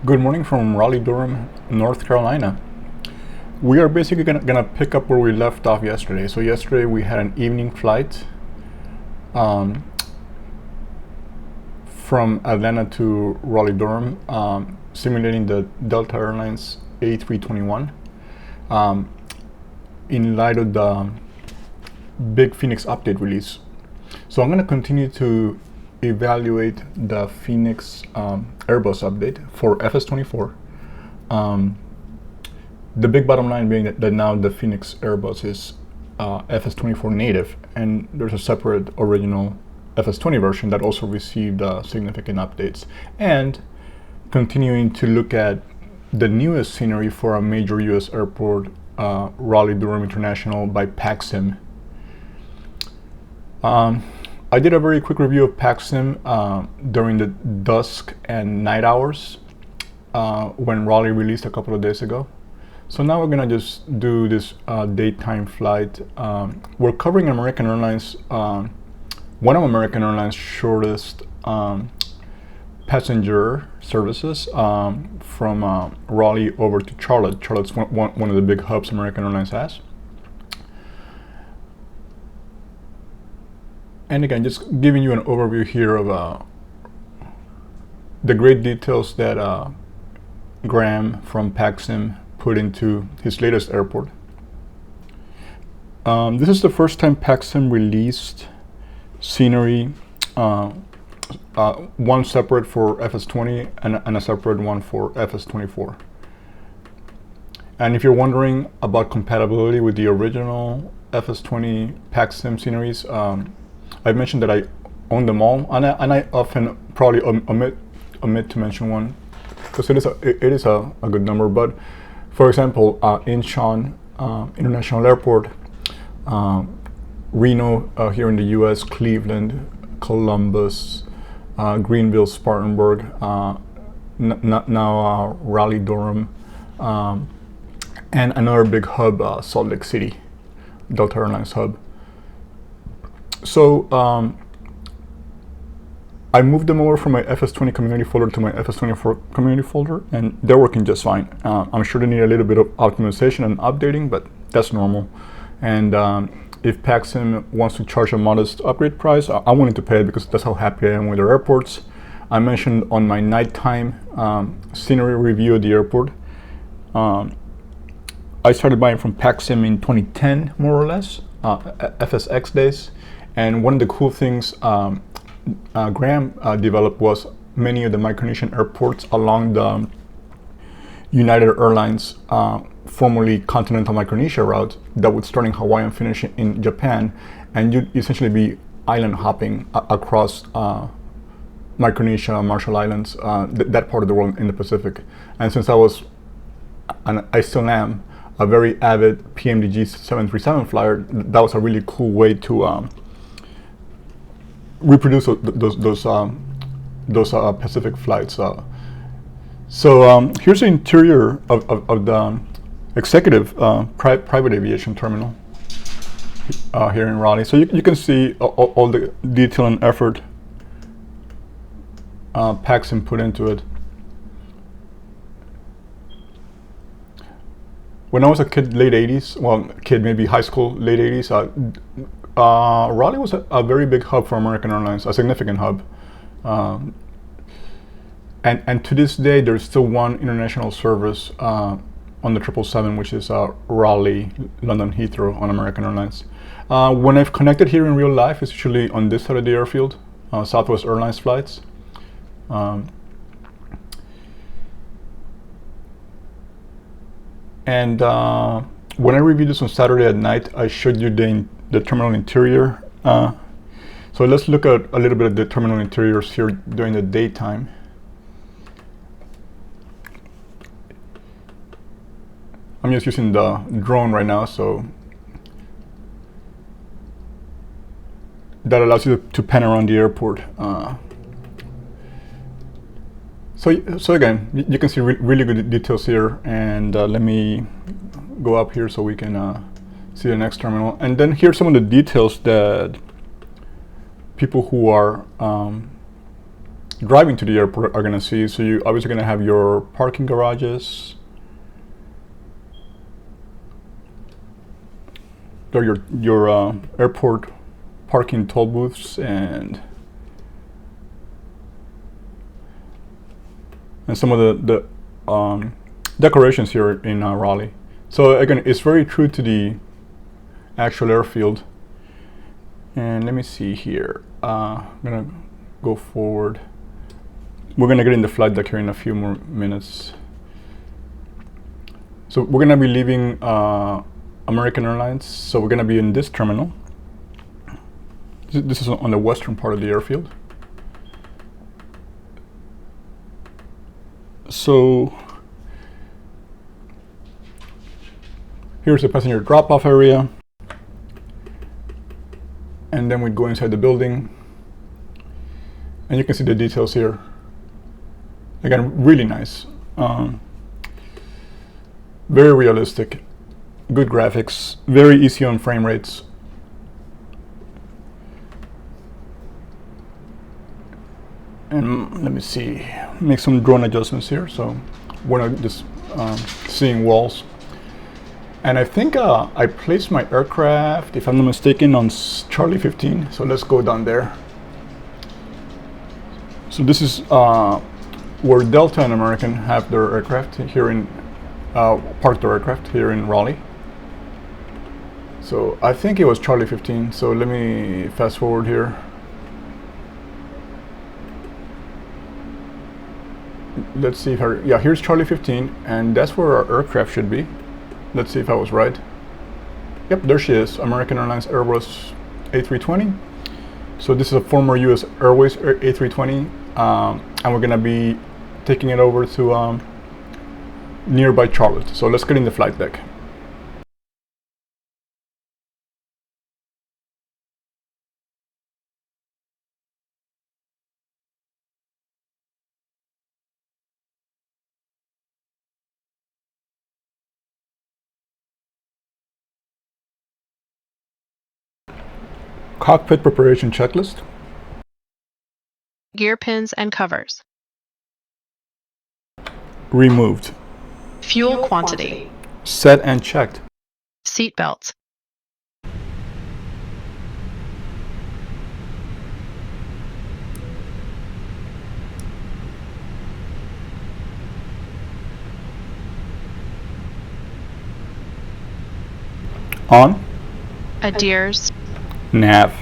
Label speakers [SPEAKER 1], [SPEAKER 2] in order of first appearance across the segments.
[SPEAKER 1] Good morning from Raleigh-Durham, North Carolina. We are basically gonna pick up where we left off yesterday. So yesterday we had an evening flight from Atlanta to Raleigh-Durham, simulating the Delta Airlines A321 in light of the big Fenix update release. So I'm gonna continue to evaluate the Fenix Airbus update for FS24. The big bottom line being that now the Fenix Airbus is FS24 native, and there's a separate original FS20 version that also received significant updates. And continuing to look at the newest scenery for a major US airport, Raleigh-Durham International by PACSIM. I did a very quick review of PACSIM during the dusk and night hours when Raleigh released a couple of days ago. So now we're gonna just do this daytime flight. We're covering American Airlines, one of American Airlines' shortest passenger services from Raleigh over to Charlotte. Charlotte's one of the big hubs American Airlines has. And again, just giving you an overview here of the great details that Graham from PACSIM put into his latest airport. This is the first time PACSIM released scenery, one separate for FS20 and a separate one for FS24. And if you're wondering about compatibility with the original FS20 PACSIM sceneries, I've mentioned that I own them all, and I often probably omit to mention one because it is a good number. But for example, Incheon International Airport, Reno here in the U.S., Cleveland, Columbus, Greenville, Spartanburg, now Raleigh-Durham, and another big hub, Salt Lake City, Delta Airlines hub. So I moved them over from my FS20 community folder to my FS24 community folder, and they're working just fine. I'm sure they need a little bit of optimization and updating, but that's normal. And if PACSIM wants to charge a modest upgrade price, I'm willing to pay it because that's how happy I am with their airports. I mentioned on my nighttime scenery review of the airport, I started buying from PACSIM in 2010, more or less, FSX days. And one of the cool things Graham developed was many of the Micronesian airports along the United Airlines, formerly Continental Micronesia route that would start in Hawaii and finish in Japan, and you'd essentially be island hopping across Micronesia, Marshall Islands, that part of the world in the Pacific. And since I was, and I still am, a very avid PMDG 737 flyer, that was a really cool way to reproduce those Pacific flights. So here's the interior of the executive private aviation terminal here in Raleigh. So you can see all the detail and effort PACSIM put into it. When I was a kid, late 80s, well, kid maybe high school, late 80s, Raleigh was a very big hub for American Airlines, a significant hub. And to this day, there's still one international service on the 777, which is Raleigh, London Heathrow on American Airlines. When I've connected here in real life, it's usually on this side of the airfield, Southwest Airlines flights. And when I reviewed this on Saturday at night, I showed you the terminal interior. So let's look at a little bit of the terminal interiors here during the daytime. I'm just using the drone right now, so that allows you to pan around the airport. So again, you can see really good details here, and let me go up here so we can see the next terminal. And then here's some of the details that people who are driving to the airport are going to see. So you obviously going to have your parking garages, or your airport parking toll booths, and some of the decorations here in Raleigh. So again, it's very true to the actual airfield. And let me see here. I'm gonna go forward. We're gonna get in the flight deck here in a few more minutes. So we're gonna be leaving American Airlines. So we're gonna be in this terminal. This is on the western part of the airfield. So here's the passenger drop-off area. And then we go inside the building. And you can see the details here. Again, really nice. Very realistic. Good graphics. Very easy on frame rates. And let me see, make some drone adjustments here, so we're not just seeing walls. And I think I placed my aircraft, if I'm not mistaken, on Charlie 15. So let's go down there. So this is where Delta and American have their aircraft here in, parked their aircraft here in Raleigh. So I think it was Charlie 15. So let me fast forward here. Let's see if yeah, here's Charlie 15, and that's where our aircraft should be. Let's see if I was right. Yep, there she is, American Airlines Airbus A320. So this is a former US Airways A320, and we're gonna be taking it over to nearby Charlotte. So let's get in the flight deck. Cockpit preparation checklist.
[SPEAKER 2] Gear pins and covers.
[SPEAKER 1] Removed.
[SPEAKER 2] Fuel quantity.
[SPEAKER 1] Set and checked.
[SPEAKER 2] Seat belts.
[SPEAKER 1] On.
[SPEAKER 2] Adheres.
[SPEAKER 1] Nav.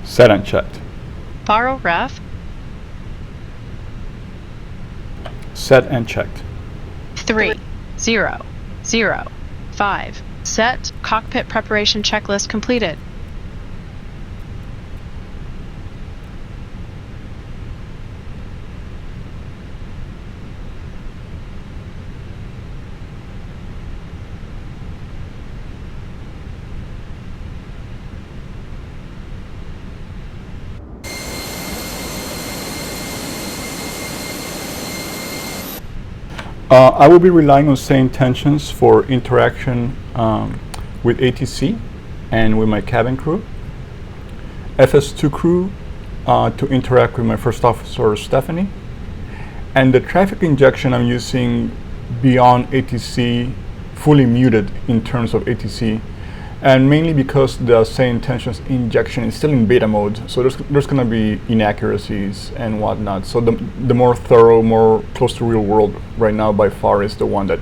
[SPEAKER 1] Set and checked.
[SPEAKER 2] Borrow ref.
[SPEAKER 1] Set and checked.
[SPEAKER 2] 3, 0, 0, 5. Set cockpit preparation checklist completed.
[SPEAKER 1] I will be relying on same tensions for interaction with ATC and with my cabin crew. FS2 crew to interact with my first officer, Stephanie. And the traffic injection I'm using beyond ATC, fully muted in terms of ATC. And mainly because the same tensions injection is still in beta mode, so there's going to be inaccuracies and whatnot. So the more thorough, more close to real world right now by far is the one that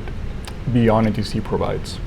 [SPEAKER 1] Beyond ATC provides.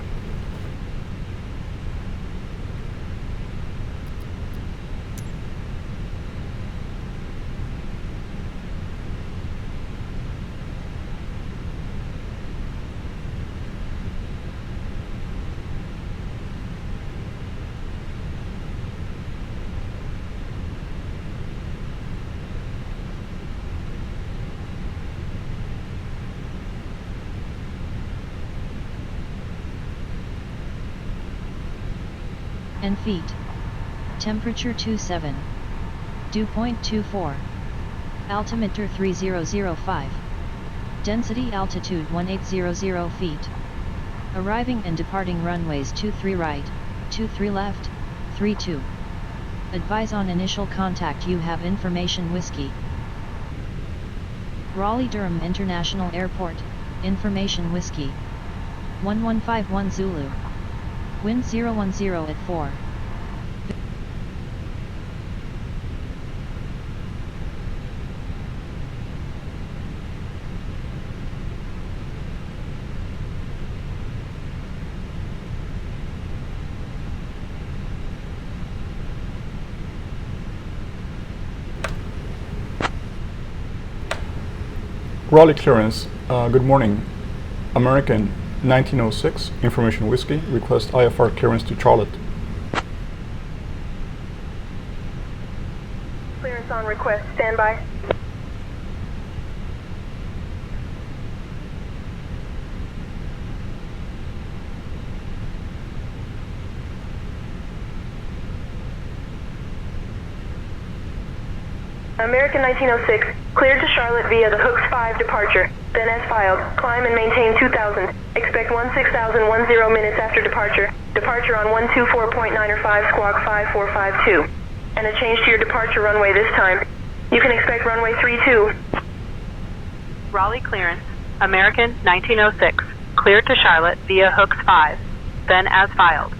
[SPEAKER 3] and feet. Temperature 27. Dew point 24. Altimeter 3005. Density altitude 1800 feet. Arriving and departing runways 23 right, 23 left, 32. Advise on initial contact you have information whiskey. Raleigh-Durham International Airport, information whiskey. 1151 Zulu. Wind 010 at 4.
[SPEAKER 1] Raleigh clearance. Good morning. American 1906 information whiskey. Request IFR clearance to Charlotte.
[SPEAKER 4] Clearance on request. Stand by. American 1906, cleared to Charlotte via the Hooks 5 departure, then as filed, climb and maintain 2000, expect 16,010 minutes after departure, departure on 124.9 or 5 squawk 5452, and a change to your departure runway this time. You can expect runway 32.
[SPEAKER 2] Raleigh clearance. American 1906, cleared to Charlotte via Hooks 5, then as filed,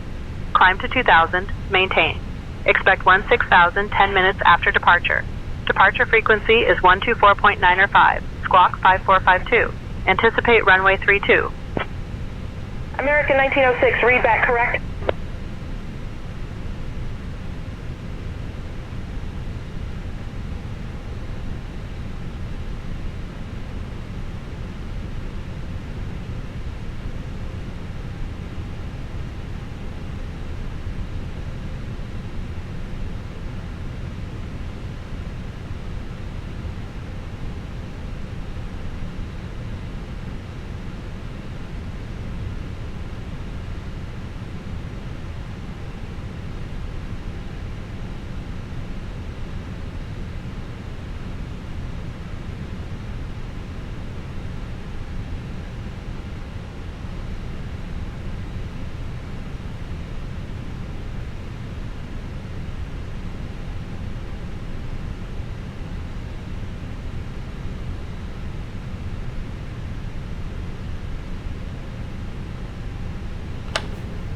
[SPEAKER 2] climb to 2000, maintain, expect 16,000 10 minutes after departure. Departure frequency is 124.9 or 5, squawk 5452. Anticipate runway 32.
[SPEAKER 4] American 1906, read back correct.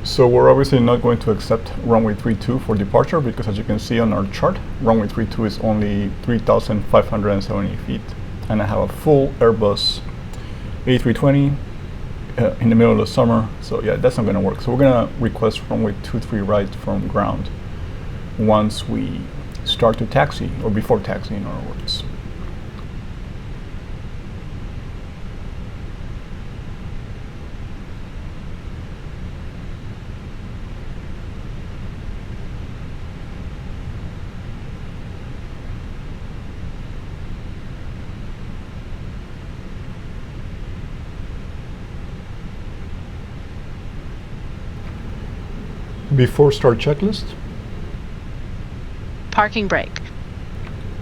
[SPEAKER 1] So we're obviously not going to accept runway 32 for departure because, as you can see on our chart, runway 32 is only 3,570 feet. And I have a full Airbus A320 in the middle of the summer. So yeah, that's not going to work. So we're going to request runway 23 right from ground once we start to taxi, or before taxi in other words. Before start checklist.
[SPEAKER 2] Parking brake.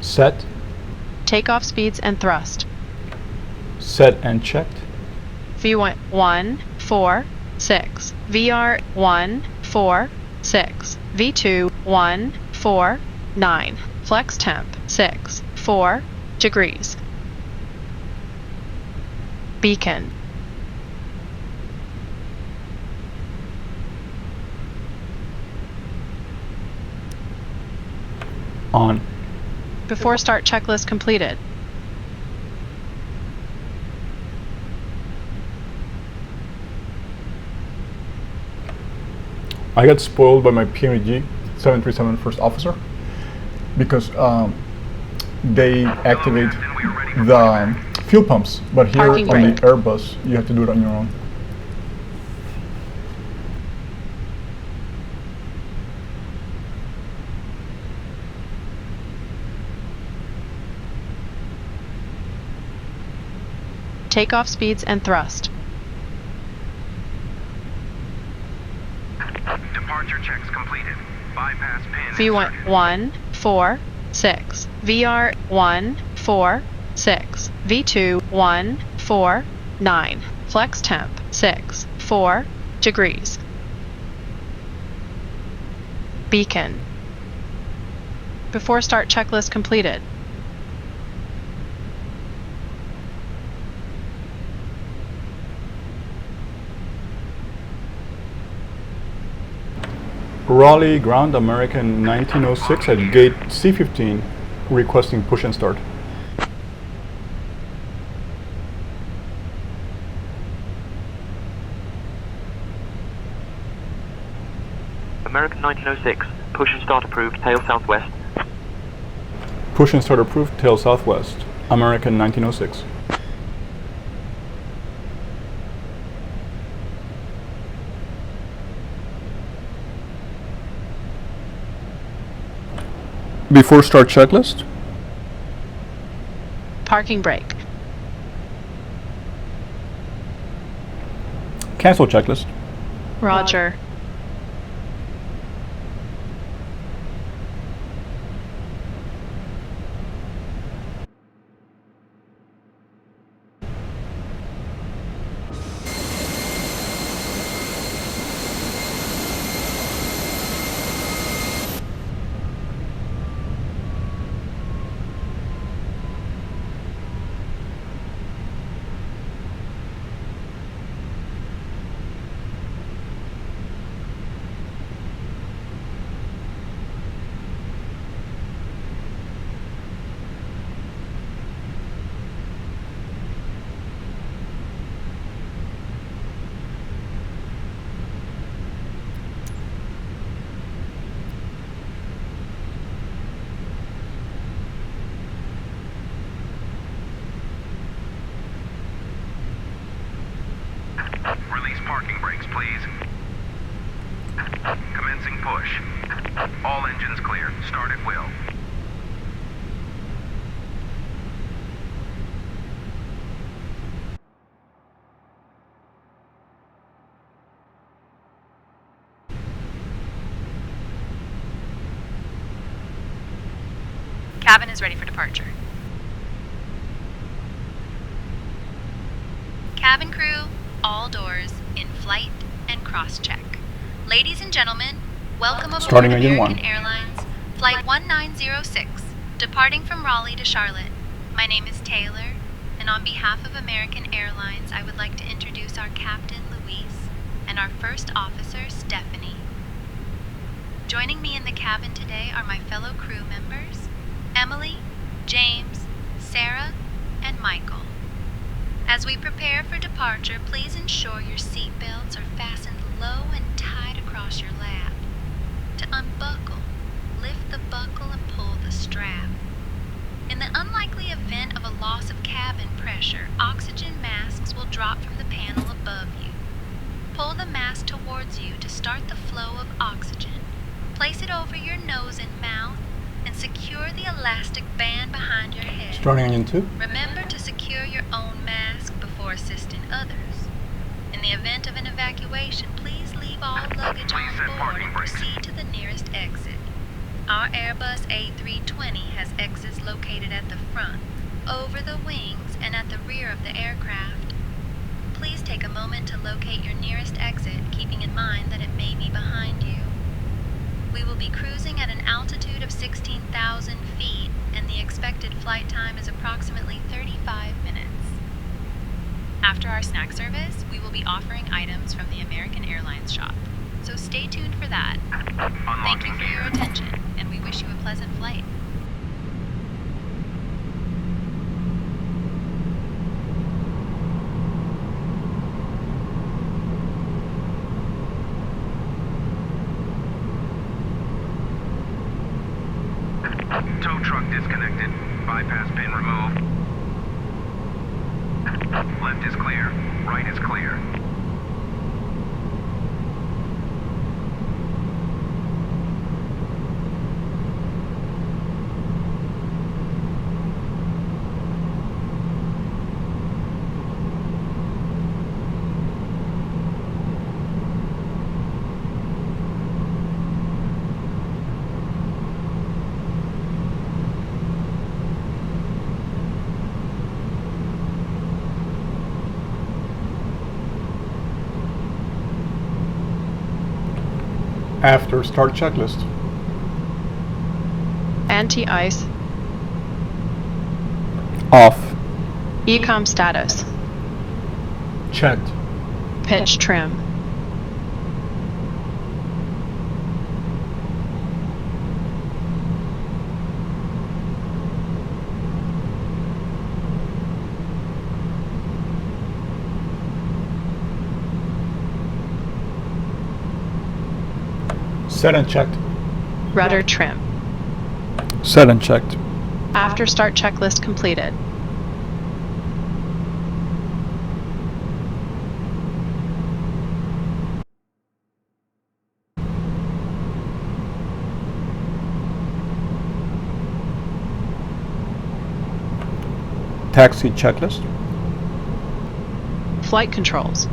[SPEAKER 1] Set.
[SPEAKER 2] Takeoff speeds and thrust.
[SPEAKER 1] Set and checked.
[SPEAKER 2] V1 1 4 6. VR 1 4 6. V2 1 4 9. Flex temp 6 4 degrees. Beacon.
[SPEAKER 1] On.
[SPEAKER 2] Before start checklist completed.
[SPEAKER 1] I got spoiled by my PMDG 737 first officer because they activate the fuel pumps, but here
[SPEAKER 2] Parking
[SPEAKER 1] on
[SPEAKER 2] brake.
[SPEAKER 1] the Airbus you have to do it on your own.
[SPEAKER 2] Takeoff speeds and thrust.
[SPEAKER 5] Departure checks completed. Bypass pin.
[SPEAKER 2] V1 1 4 6. VR 1 4 6. V2 1 4 9. Flex temp 6 4 degrees. Beacon.
[SPEAKER 6] Before start checklist completed.
[SPEAKER 1] Raleigh ground American 1906 at gate C15 requesting push and start.
[SPEAKER 7] American 1906, push and start approved, tail southwest.
[SPEAKER 1] Push and start approved, tail southwest. American 1906. Before start checklist.
[SPEAKER 6] Parking brake.
[SPEAKER 1] Cancel checklist.
[SPEAKER 6] Roger.
[SPEAKER 5] Release parking brakes, please. Commencing push. All engines clear. Start at will.
[SPEAKER 8] Cabin is ready for departure. Cabin crew, all doors in flight and cross-check. Ladies and gentlemen, welcome aboard
[SPEAKER 1] Starting engine
[SPEAKER 8] American
[SPEAKER 1] 1.
[SPEAKER 8] Airlines, Flight 1906, departing from Raleigh to Charlotte. My name is Taylor, and on behalf of American Airlines, I would like to introduce our captain, Luis, and our first officer, Stephanie. Joining me in the cabin today are my fellow crew members, Emily, James, Sarah, and Michael. As we prepare for departure, please ensure your seat belts are fastened low and tight across your lap. To unbuckle, lift the buckle and pull the strap. In the unlikely event of a loss of cabin pressure, oxygen masks will drop from the panel above you. Pull the mask towards you to start the flow of oxygen. Place it over your nose and mouth and secure the elastic band behind your head.
[SPEAKER 1] Starting engine 2.
[SPEAKER 8] Remember to secure your own mask before assisting others. In the event of an evacuation, please leave all luggage on board and proceed to the nearest exit. Our Airbus A320 has exits located at the front, over the wings, and at the rear of the aircraft. Please take a moment to locate your nearest exit, keeping in mind that it may be behind you. We will be cruising at an altitude of 16,000 feet, and the expected flight time is approximately 35 minutes. After our snack service, we will be offering items from the American Airlines shop, so stay tuned for that. Thank you for your attention, and we wish you a pleasant flight.
[SPEAKER 5] Tow truck disconnected. Bypass pin removed. Left is clear. Right is clear.
[SPEAKER 1] After start checklist.
[SPEAKER 6] Anti-ice.
[SPEAKER 1] Off.
[SPEAKER 6] Ecom status.
[SPEAKER 1] Checked.
[SPEAKER 6] Pitch trim.
[SPEAKER 1] Set and checked.
[SPEAKER 6] Rudder trim.
[SPEAKER 1] Set and checked.
[SPEAKER 6] After start checklist completed.
[SPEAKER 1] Taxi checklist.
[SPEAKER 6] Flight controls.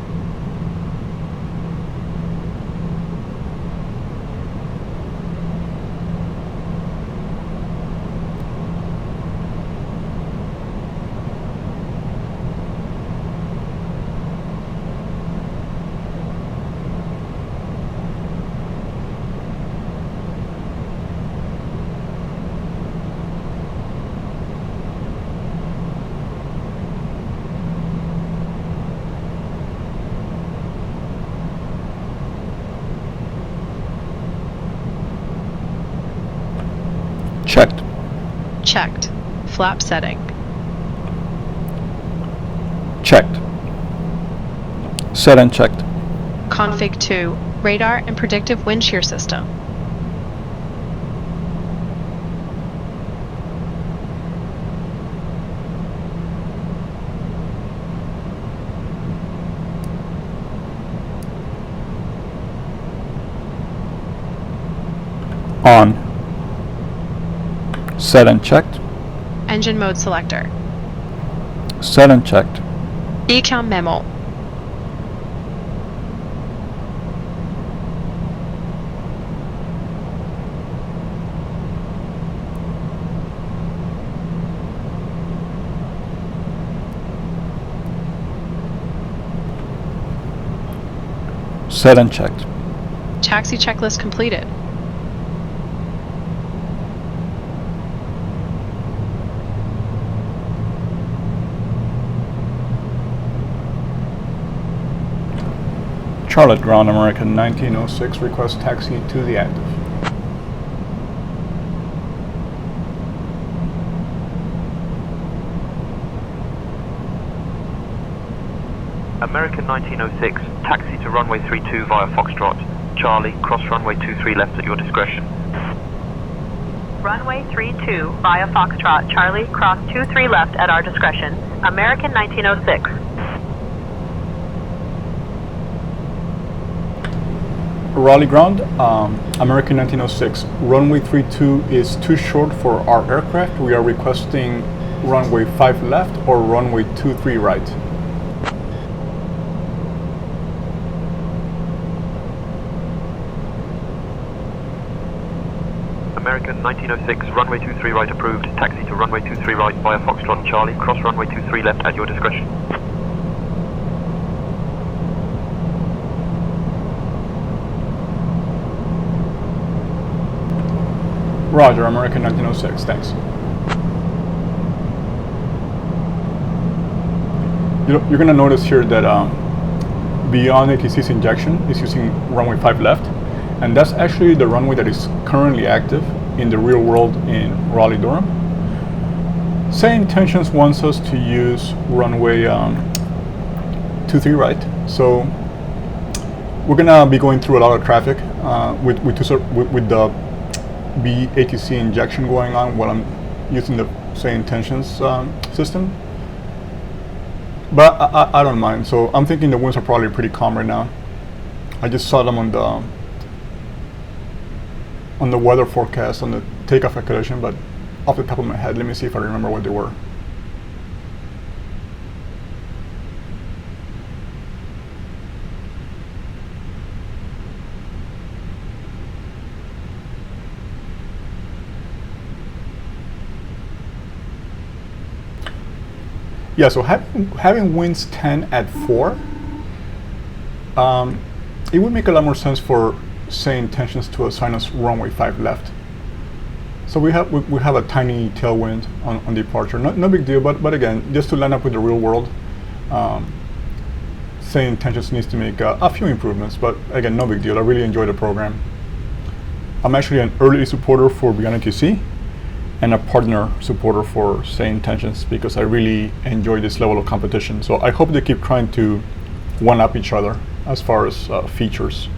[SPEAKER 1] Checked.
[SPEAKER 6] Checked. Flap setting.
[SPEAKER 1] Checked. Set and checked.
[SPEAKER 6] Config 2. Radar and predictive wind shear system.
[SPEAKER 1] On. Set and checked.
[SPEAKER 6] Engine mode selector.
[SPEAKER 1] Set and checked.
[SPEAKER 6] Ecom memo.
[SPEAKER 1] Set and checked.
[SPEAKER 6] Taxi checklist completed.
[SPEAKER 1] Charlotte ground American 1906 request taxi to the active.
[SPEAKER 7] American 1906, taxi to runway 32 via Foxtrot. Charlie, cross runway 23 left at your discretion.
[SPEAKER 2] Runway 32 via Foxtrot, Charlie, cross 23 left at our discretion. American 1906.
[SPEAKER 1] Raleigh ground, American 1906. Runway 32 is too short for our aircraft. We are requesting runway 5 left or runway 23 right.
[SPEAKER 7] American 1906, runway 23 right approved. Taxi to runway 23 right via Foxtrot. Charlie, cross runway 23 left at your discretion.
[SPEAKER 1] Roger, American 1906, thanks. You're going to notice here that beyond ATC's injection is using runway 5 left, and that's actually the runway that is currently active in the real world in Raleigh-Durham. Say Intentions wants us to use runway 23 right, so we're going to be going through a lot of traffic with the ATC injection going on while I'm using the Say Intentions system. But I don't mind, so I'm thinking the winds are probably pretty calm right now. I just saw them on the weather forecast, on the takeoff calculation, but off the top of my head, let me see if I remember what they were. Yeah, so having winds 10 at 4, it would make a lot more sense for Say Intentions to assign us runway 5 left. So we have a tiny tailwind on departure. No big deal, but again, just to line up with the real world, Say Intentions needs to make a few improvements, but again, no big deal. I really enjoy the program. I'm actually an early supporter for Beyond QC and a partner supporter for Say Intentions because I really enjoy this level of competition. So I hope they keep trying to one-up each other as far as features.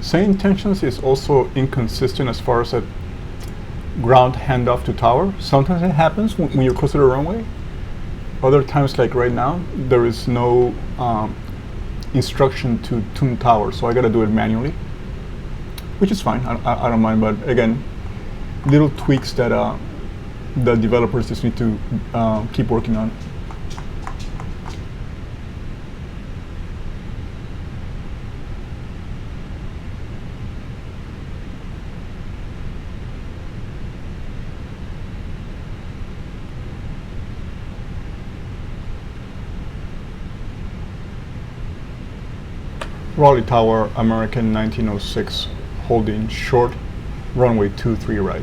[SPEAKER 1] Say Intentions is also inconsistent as far as a ground handoff to tower. Sometimes it happens when you're close to the runway. Other times, like right now, there is no instruction to tune tower, so I gotta do it manually, which is fine. I don't mind, but again, little tweaks that the developers just need to keep working on. Raleigh Tower, American 1906, holding short, runway 23 right.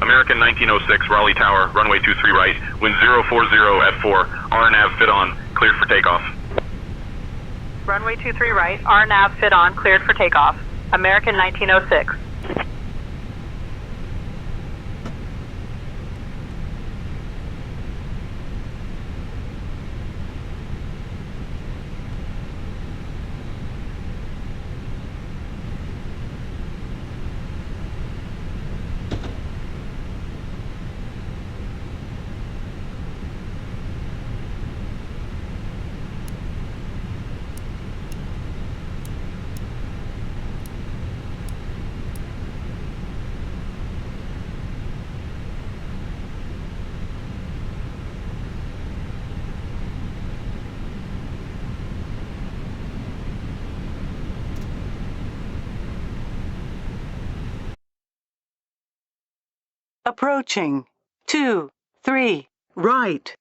[SPEAKER 5] American 1906, Raleigh Tower, runway 23 right, wind 040 at 4, RNAV fit on, cleared for takeoff.
[SPEAKER 2] Runway 23 right, RNAV fit on, cleared for takeoff. American 1906.
[SPEAKER 9] Approaching. 2, 3, right.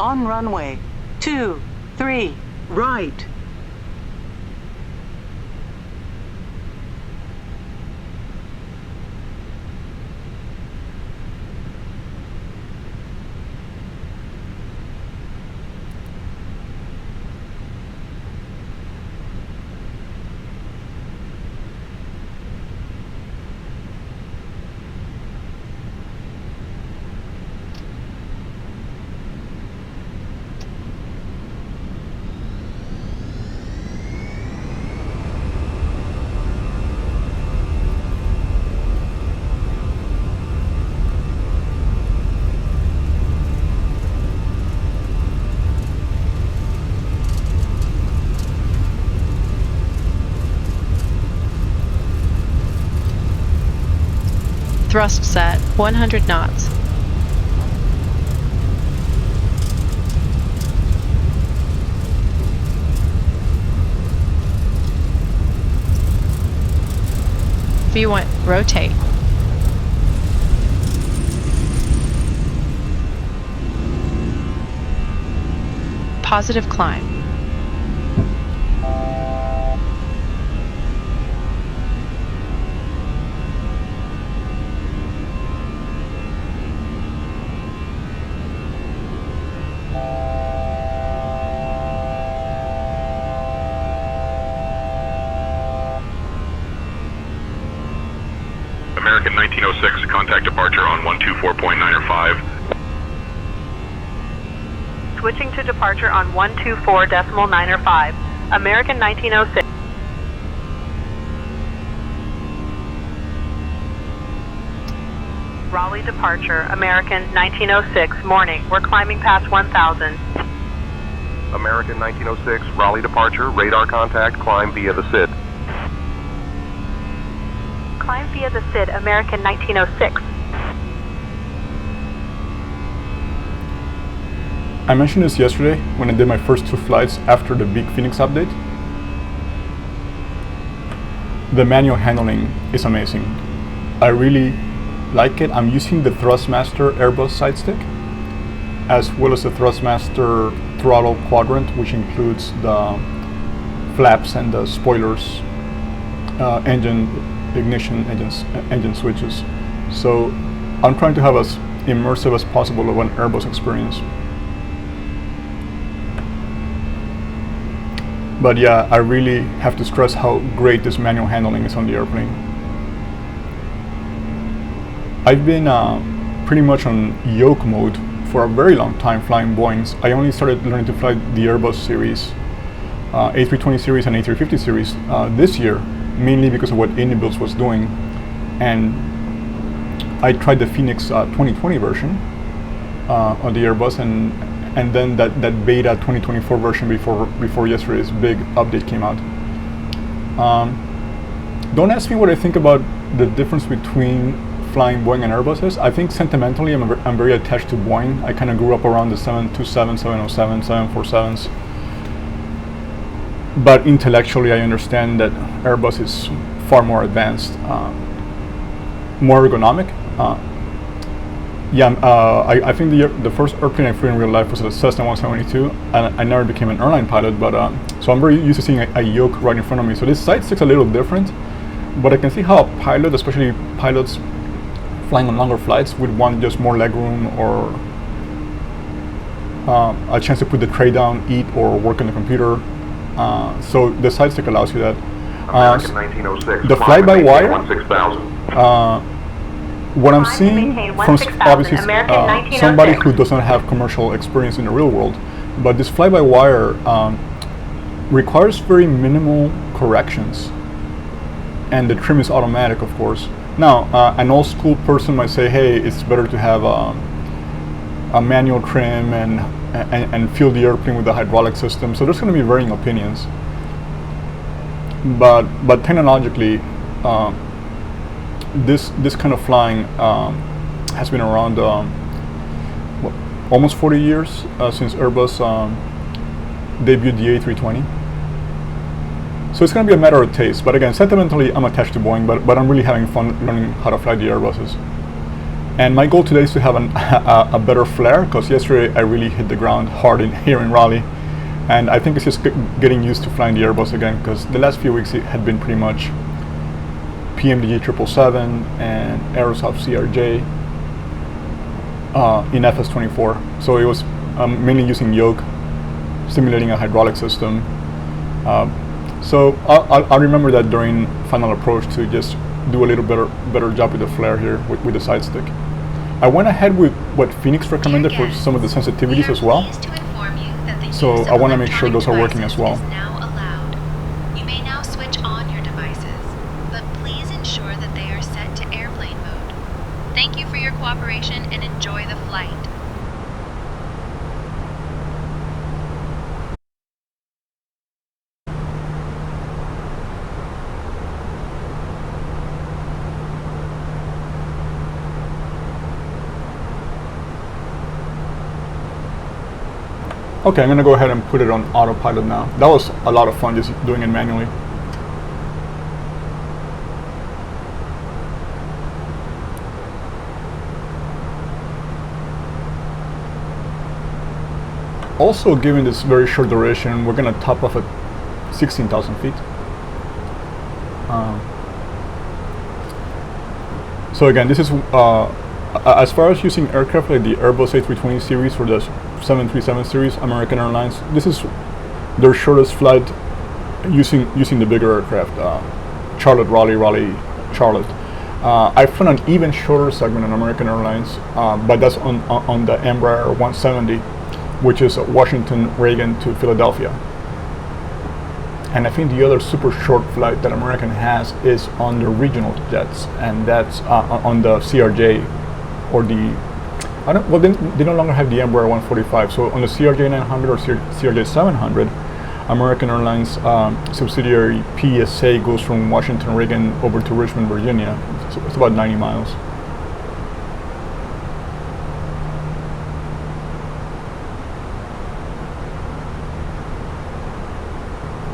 [SPEAKER 9] On runway. 2, 3, right.
[SPEAKER 6] Thrust set, 100 knots. V1, rotate. Positive climb.
[SPEAKER 5] American 1906, contact departure on 124.905.
[SPEAKER 2] Switching to departure on 124.905. American 1906. Raleigh departure, American 1906, morning. We're climbing past 1,000.
[SPEAKER 5] American 1906, Raleigh departure, radar contact, climb via the SID.
[SPEAKER 2] Climb via the SID, American 1906.
[SPEAKER 1] I mentioned this yesterday when I did my first 2 flights after the big Fenix update. The manual handling is amazing. I really like it. I'm using the Thrustmaster Airbus side stick, as well as the Thrustmaster throttle quadrant, which includes the flaps and the spoilers, engine ignition, engine switches. So I'm trying to have as immersive as possible of an Airbus experience. But yeah, I really have to stress how great this manual handling is on the airplane. I've been pretty much on yoke mode for a very long time flying Boeings. I only started learning to fly the Airbus series, A320 series and A350 series this year, mainly because of what Builds was doing. And I tried the Fenix 2020 version on the Airbus, and then that beta 2024 version before yesterday's big update came out. Don't ask me what I think about the difference between flying Boeing and Airbuses. I think sentimentally I'm very attached to Boeing. I kind of grew up around the 727, 707, 747s. But intellectually I understand that Airbus is far more advanced, more ergonomic. I think the first airplane I flew in real life was a Cessna 172, and I never became an airline pilot, but so I'm very used to seeing a yoke right in front of me. So this side stick's a little different, but I can see how a pilot, especially pilots flying on longer flights, would want just more legroom or a chance to put the tray down, eat, or work on the computer. So the side stick allows you that.
[SPEAKER 5] American 1906,
[SPEAKER 1] the fly-by-wire,
[SPEAKER 5] 16,000.
[SPEAKER 1] what I'm seeing from obviously somebody who does not have commercial experience in the real world, but this fly-by-wire requires very minimal corrections, and the trim is automatic, of course. Now, an old school person might say, hey, it's better to have a manual trim and fuel the airplane with the hydraulic system. So there's going to be varying opinions. But technologically, this kind of flying has been around almost 40 years since Airbus debuted the A320. So it's going to be a matter of taste. But again, sentimentally, I'm attached to Boeing, but I'm really having fun learning how to fly the Airbuses. And my goal today is to have a better flare, because yesterday I really hit the ground hard here in Raleigh. And I think it's just getting used to flying the Airbus again, because the last few weeks it had been pretty much PMDG 777 and Aorus CRJ in FS24. So it was mainly using yoke, simulating a hydraulic system. So I'll remember that during final approach to just do a little better job with the flare here with the side stick. I went ahead with what Fenix recommended for some of the sensitivities as well. So I want to make sure those are working as well.
[SPEAKER 8] You may now switch on your devices, but please ensure that they are set to airplane mode. Thank you for your cooperation and enjoy the flight.
[SPEAKER 1] Okay, I'm going to go ahead and put it on autopilot now. That was a lot of fun just doing it manually. Also, given this very short duration, we're going to top off at 16,000 feet. So again, this is as far as using aircraft like the Airbus A320 series or the 737 series, American Airlines, this is their shortest flight using the bigger aircraft, Charlotte, Raleigh, Charlotte. I've flown an even shorter segment on American Airlines, but that's on the Embraer 170, which is Washington, Reagan to Philadelphia. And I think the other super short flight that American has is on the regional jets, and that's on the CRJ or the they no longer have the Embraer 145. So on the CRJ 900 or CRJ 700, American Airlines subsidiary PSA goes from Washington Reagan over to Richmond, Virginia. So it's about 90 miles.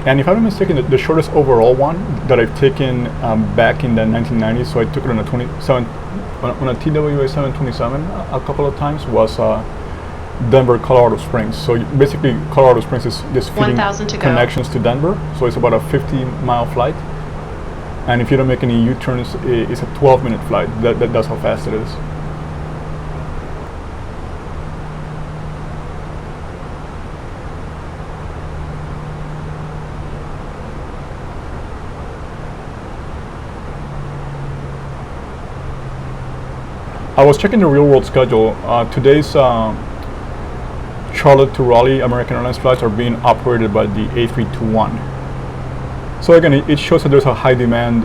[SPEAKER 1] And if I'm not mistaken, the shortest overall one that I've taken back in the 1990s, so I took it on a TWA 727 a couple of times, was Denver, Colorado Springs. So basically, Colorado Springs is just feeding connections to Denver. So it's about a 50-mile flight. And if you don't make any U-turns, it's a 12-minute flight. That's how fast it is. I was checking the real-world schedule. Today's Charlotte to Raleigh American Airlines flights are being operated by the A321. So again, it shows that there's a high demand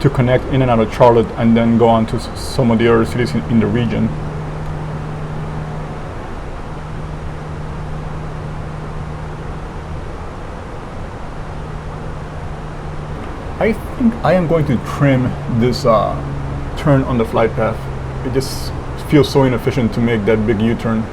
[SPEAKER 1] to connect in and out of Charlotte and then go on to some of the other cities in the region. I think I am going to trim this turn on the flight path. It just feels so inefficient to make that big U-turn.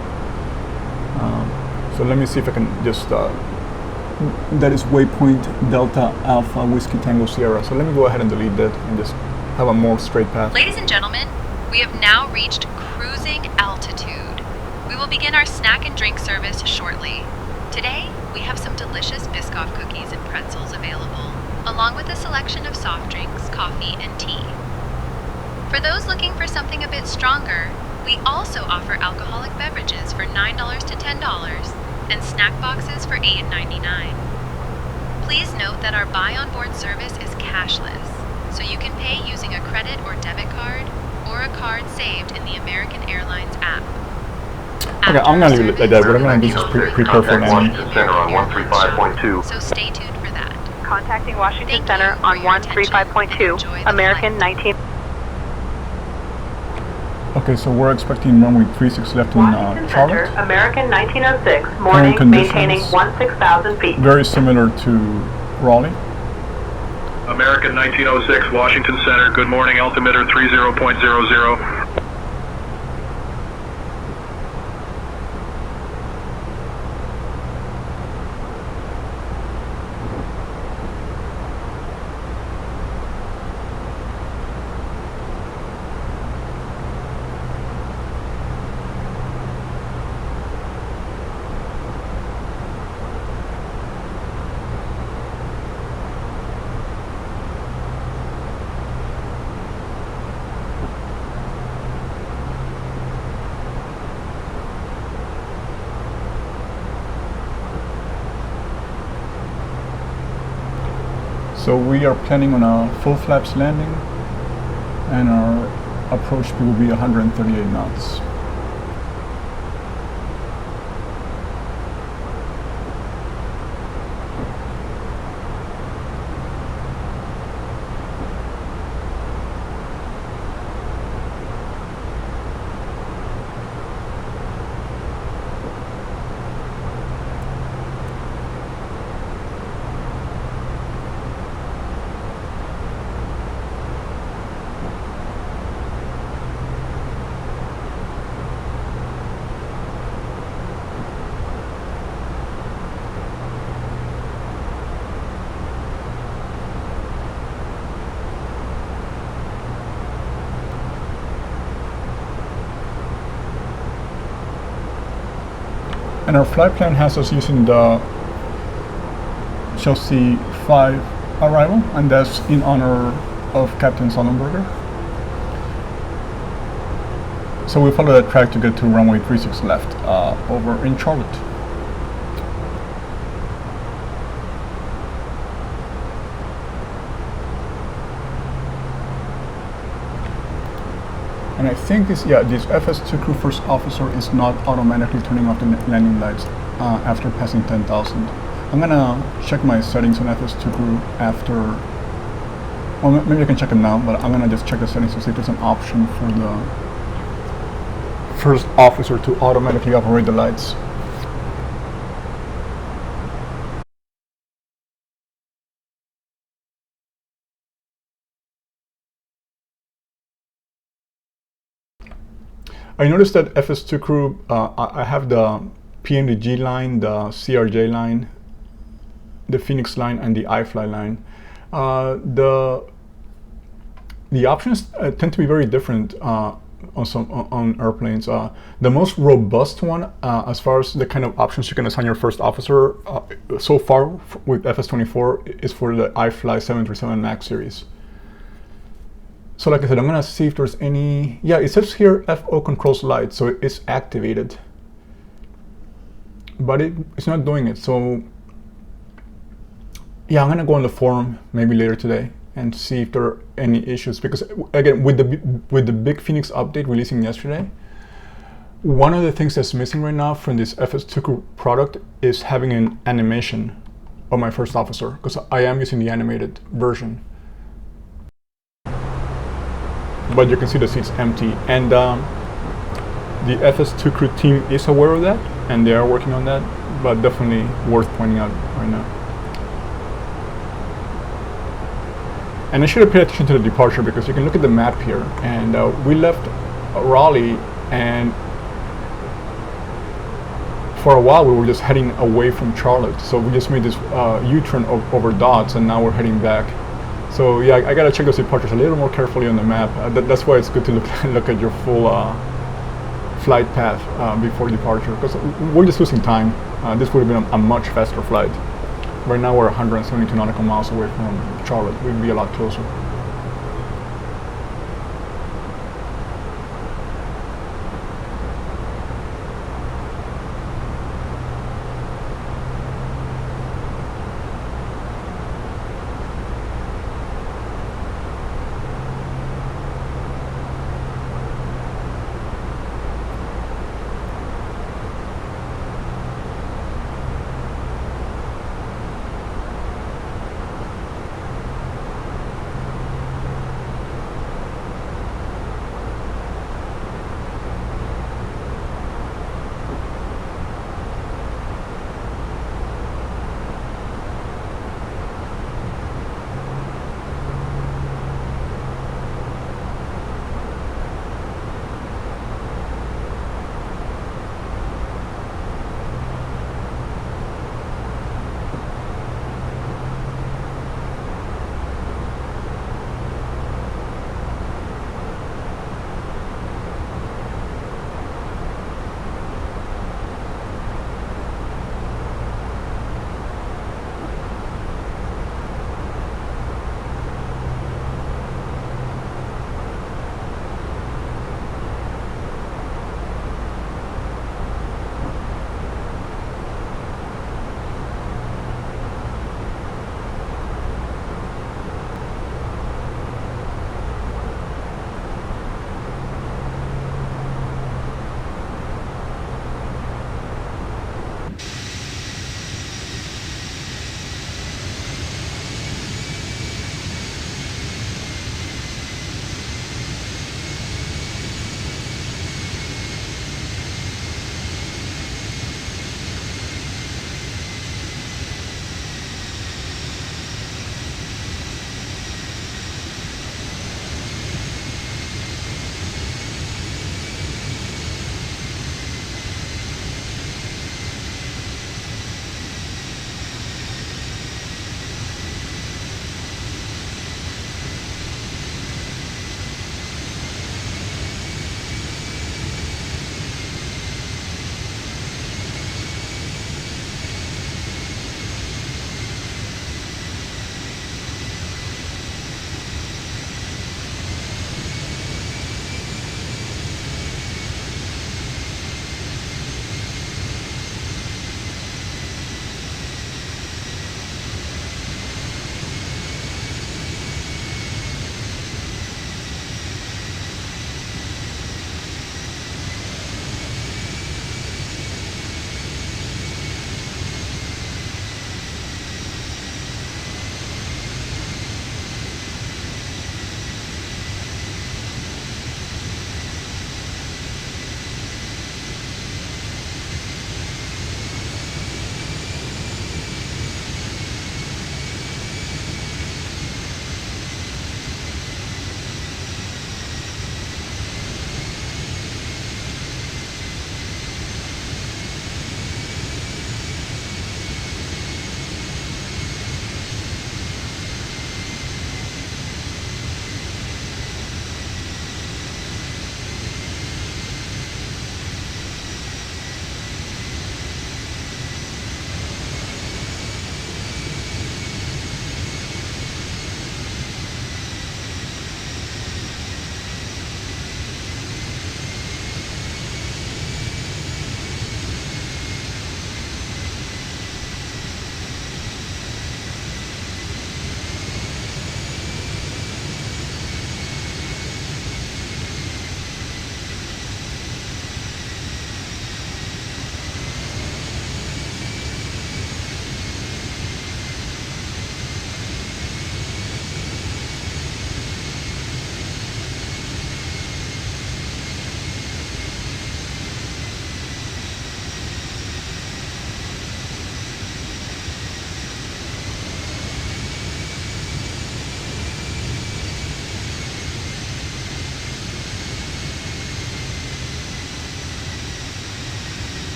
[SPEAKER 1] So let me see if I can just that is waypoint Delta Alpha Whiskey Tango Sierra. So let me go ahead and delete that and just have a more straight path.
[SPEAKER 8] Ladies and gentlemen, we have now reached cruising altitude. We will begin our snack and drink service shortly. Today, we have some delicious Biscoff cookies and pretzels available, along with a selection of soft drinks, coffee, and tea. For those looking for something a bit stronger, we also offer alcoholic beverages for $9 to $10 and snack boxes for $8.99. Please note that our buy on board service is cashless, so you can pay using a credit or debit card or a card saved in the American Airlines app.
[SPEAKER 1] Okay, I'm gonna leave it like that. What I'm gonna do is just prepare for landing.
[SPEAKER 7] Washington Center on 135.2.
[SPEAKER 8] So stay tuned for that.
[SPEAKER 2] Contacting Washington
[SPEAKER 8] Thank
[SPEAKER 2] Center
[SPEAKER 8] you
[SPEAKER 2] on
[SPEAKER 8] for your attention and
[SPEAKER 2] 135.2,
[SPEAKER 8] enjoy the
[SPEAKER 2] American
[SPEAKER 8] flight.
[SPEAKER 2] 19.
[SPEAKER 1] Okay, so we're expecting runway 36 left in
[SPEAKER 2] Washington Center,
[SPEAKER 1] Charlotte.
[SPEAKER 2] American 1906, morning,
[SPEAKER 1] conditions.
[SPEAKER 2] maintaining 16,000 feet.
[SPEAKER 1] Very similar to Raleigh.
[SPEAKER 5] American 1906, Washington Center. Good morning, altimeter 30.00.
[SPEAKER 1] So we are planning on a full flaps landing, and our approach speed will be 138 knots. And our flight plan has us using the Chelsea 5 arrival, and that's in honor of Captain Sonnenberger. So we follow that track to get to runway 36 left over in Charlotte. And I think this FS2 crew first officer is not automatically turning off the landing lights after passing 10,000. I'm gonna check my settings on FS2 crew after, well, maybe I can check them now, but I'm gonna just check the settings to see if there's an option for the first officer to automatically operate the lights. I noticed that FS2 crew, I have the PMDG line, the CRJ line, the Fenix line, and the iFly line. The options tend to be very different on airplanes. The most robust one, as far as the kind of options you can assign your first officer, so far with FS24, is for the iFly 737 MAX series. So like I said, I'm gonna see if there's any, yeah, it says here FO controls light, so it's activated. But it's not doing it, so yeah, I'm gonna go on the forum maybe later today and see if there are any issues, because again, with the big Fenix update releasing yesterday, one of the things that's missing right now from this FS2 product is having an animation of my first officer, because I am using the animated version. But you can see the seat's empty, and the FS2 crew team is aware of that, and they are working on that, but definitely worth pointing out right now. And I should have paid attention to the departure, because you can look at the map here, and we left Raleigh, and for a while we were just heading away from Charlotte, so we just made this U-turn over Dodds, and now we're heading back. So yeah, I gotta check those departures a little more carefully on the map. That's why it's good to look at your full flight path before departure, because we're just losing time. This would have been a much faster flight. Right now we're 172 nautical miles away from Charlotte. We'd be a lot closer.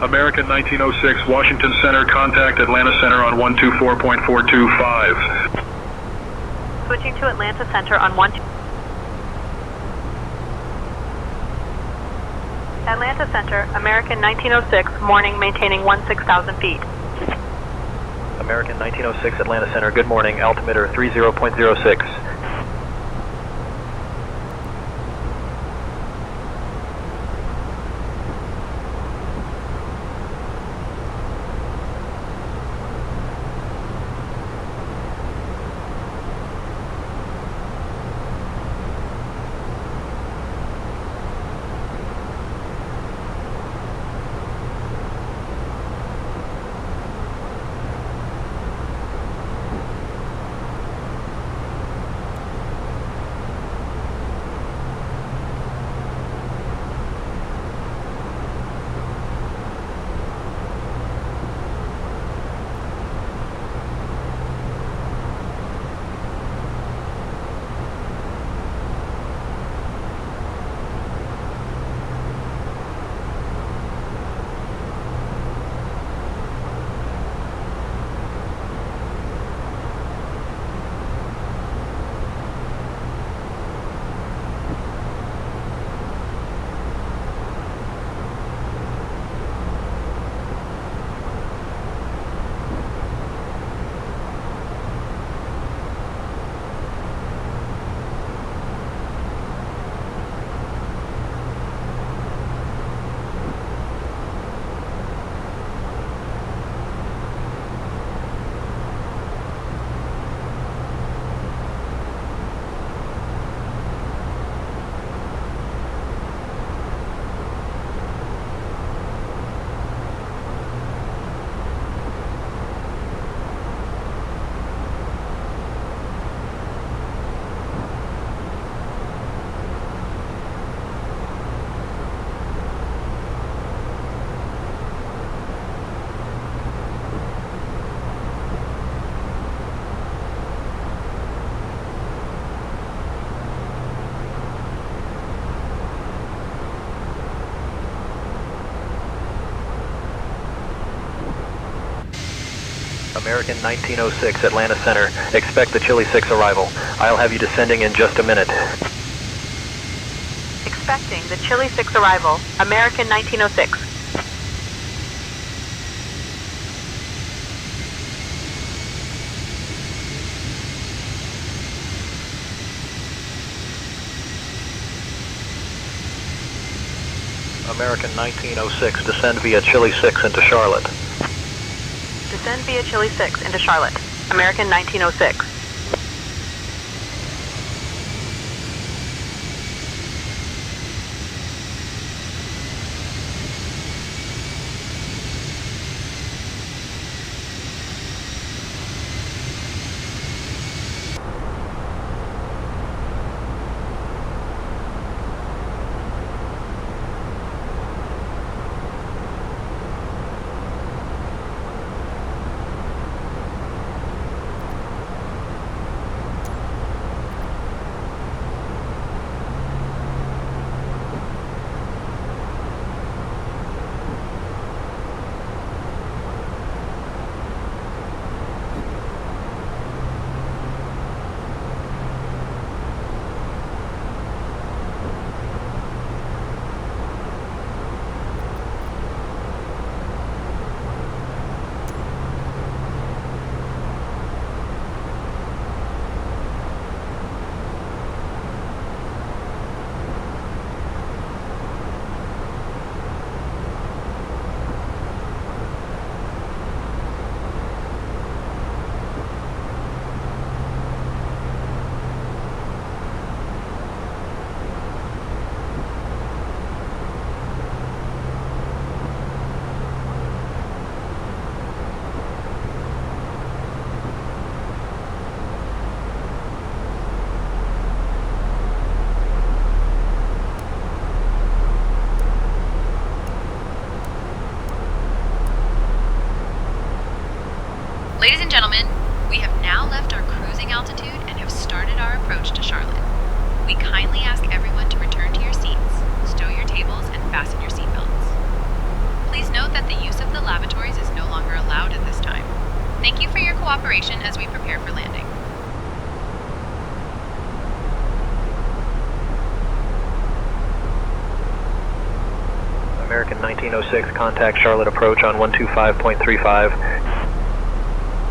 [SPEAKER 5] American 1906, Washington Center, contact Atlanta Center on 124.425.
[SPEAKER 2] Switching to Atlanta Center on 1. Atlanta Center, American 1906, morning, maintaining 16,000 feet.
[SPEAKER 7] American 1906 Atlanta Center, good morning, altimeter 30.06. American 1906 Atlanta Center, expect the Chile 6 arrival. I'll have you descending in just a minute.
[SPEAKER 2] Expecting the Chile 6 arrival, American 1906.
[SPEAKER 7] American 1906, descend via Chile 6 into Charlotte.
[SPEAKER 2] Descend via Chile 6 into Charlotte, American 1906.
[SPEAKER 8] Ladies and gentlemen, we have now left our cruising altitude and have started our approach to Charlotte. We kindly ask everyone to return to your seats, stow your tables, and fasten your seatbelts. Please note that the lavatories is no longer allowed at this time. Thank you for your cooperation as we prepare for landing.
[SPEAKER 7] American 1906, contact Charlotte approach on 125.35.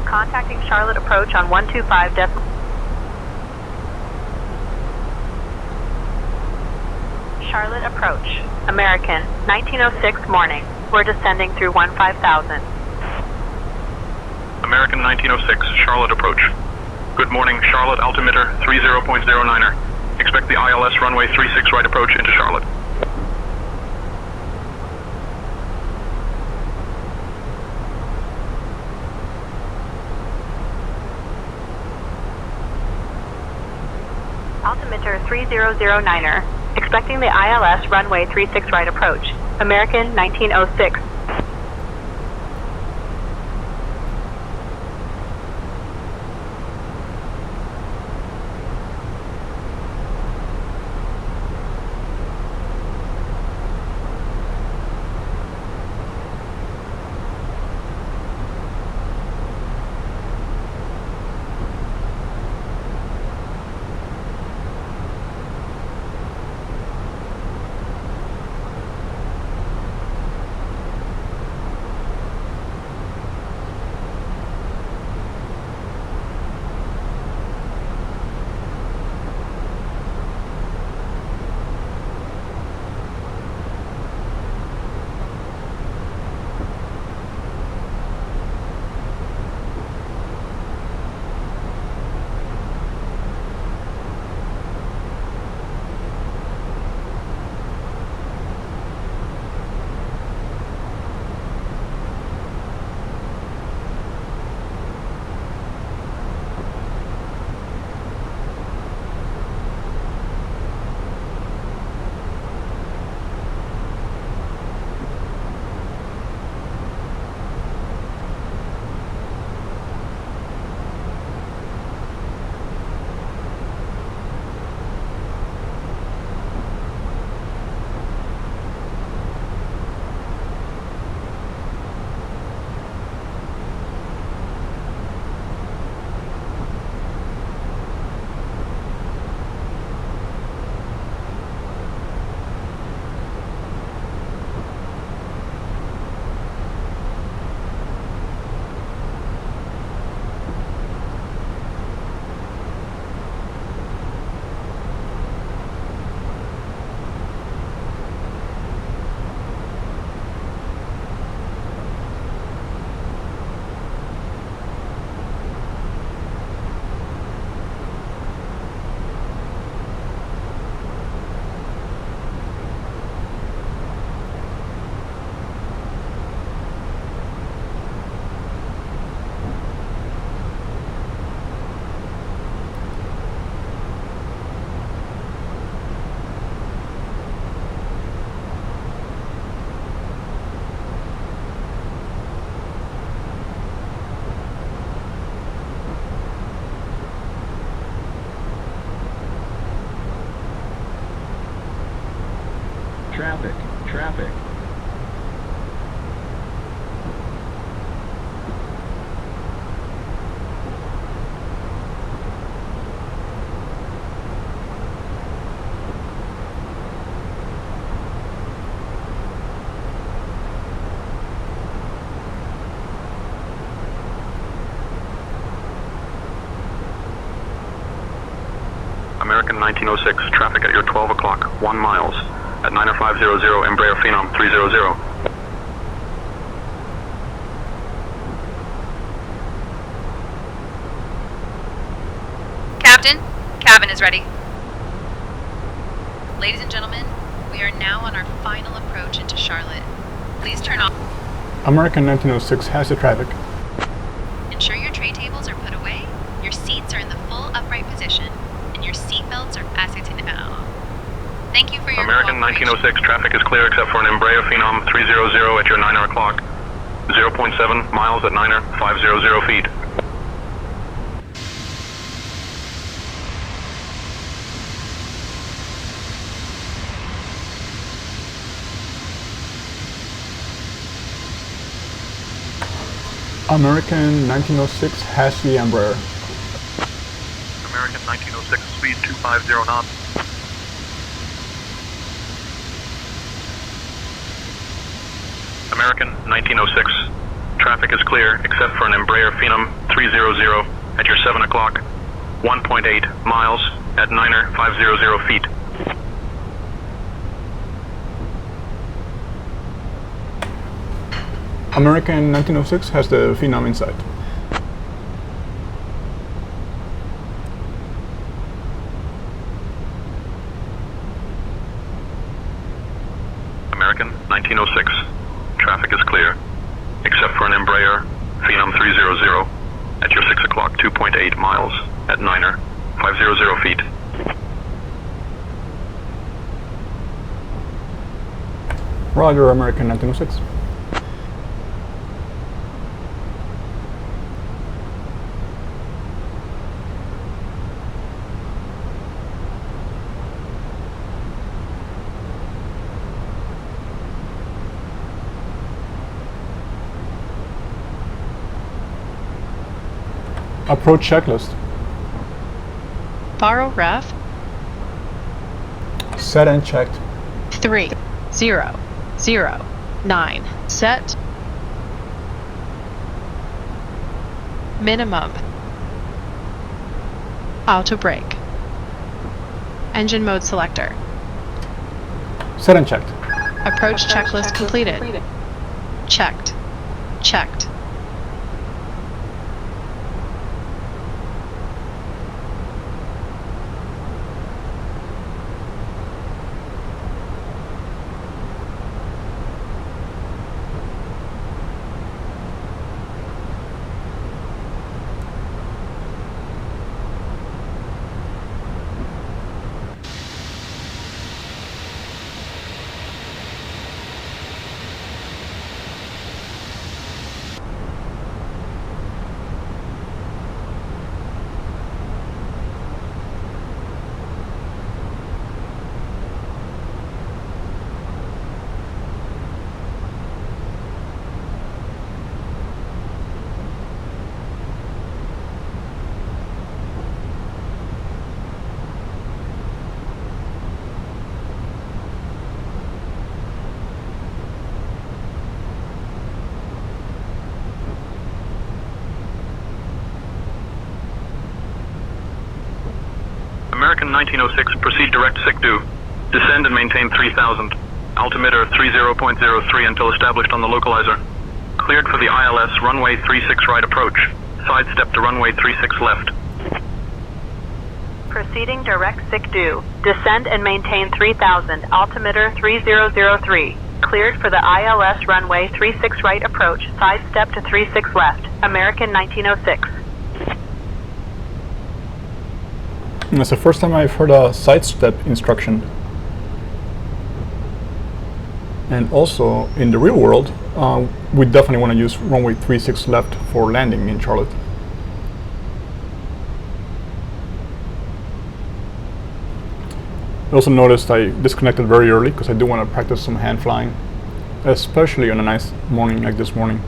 [SPEAKER 2] Contacting Charlotte approach on 125 decimal. Charlotte approach. American 1906 morning. We're descending through 15,000.
[SPEAKER 5] American 1906, Charlotte approach. Good morning, Charlotte altimeter 30.09er. Expect the ILS runway 36 right approach into Charlotte.
[SPEAKER 2] Altimeter 3009er. Expecting the ILS runway 36 right approach. American 1906.
[SPEAKER 10] Traffic.
[SPEAKER 5] American 1906, traffic at your 12 o'clock, 1 miles. At 90500, Embraer Phenom 300.
[SPEAKER 8] Captain, cabin is ready. Ladies and gentlemen, we are now on our final approach into Charlotte. Please turn off.
[SPEAKER 1] American 1906 has the traffic.
[SPEAKER 8] Ensure your tray tables are put away, your seats are in the full upright position, and your seat belts are fastened out. Thank you for your
[SPEAKER 5] American 1906, traffic is clear except for an Embraer Phenom 300 at your 9 o'clock. 0.7 miles at 500 feet.
[SPEAKER 1] American 1906 has the Embraer.
[SPEAKER 5] American 1906, speed 250 knots. American 1906, traffic is clear except for an Embraer Phenom 300 at your 7 o'clock, 1.8 miles at Niner 500 feet.
[SPEAKER 1] American 1906 has the Phenom in sight.
[SPEAKER 5] American 1906, traffic is clear except for an Embraer Phenom 300 at your 6 o'clock, 2.8 miles at Niner 500 feet.
[SPEAKER 1] Roger, American 1906. Approach checklist.
[SPEAKER 6] Borrow ref
[SPEAKER 1] Set and checked.
[SPEAKER 6] 3009. Set. Minimum. Auto brake. Engine mode selector.
[SPEAKER 1] Set and checked.
[SPEAKER 6] Approach checklist completed. Checked. Checked.
[SPEAKER 5] American 1906, proceed direct SIC-2. Descend and maintain 3000. Altimeter 30.03 until established on the localizer. Cleared for the ILS runway 36 right approach. Sidestep to runway 36 left.
[SPEAKER 2] Proceeding direct SIC-2. Descend and maintain 3000. Altimeter 3003. Cleared for the ILS runway 36 right approach. Sidestep to 36 left. American 1906.
[SPEAKER 1] That's the first time I've heard a sidestep instruction. And also, in the real world, we definitely want to use runway 36 left for landing in Charlotte. I also noticed I disconnected very early because I do want to practice some hand flying, especially on a nice morning like this morning.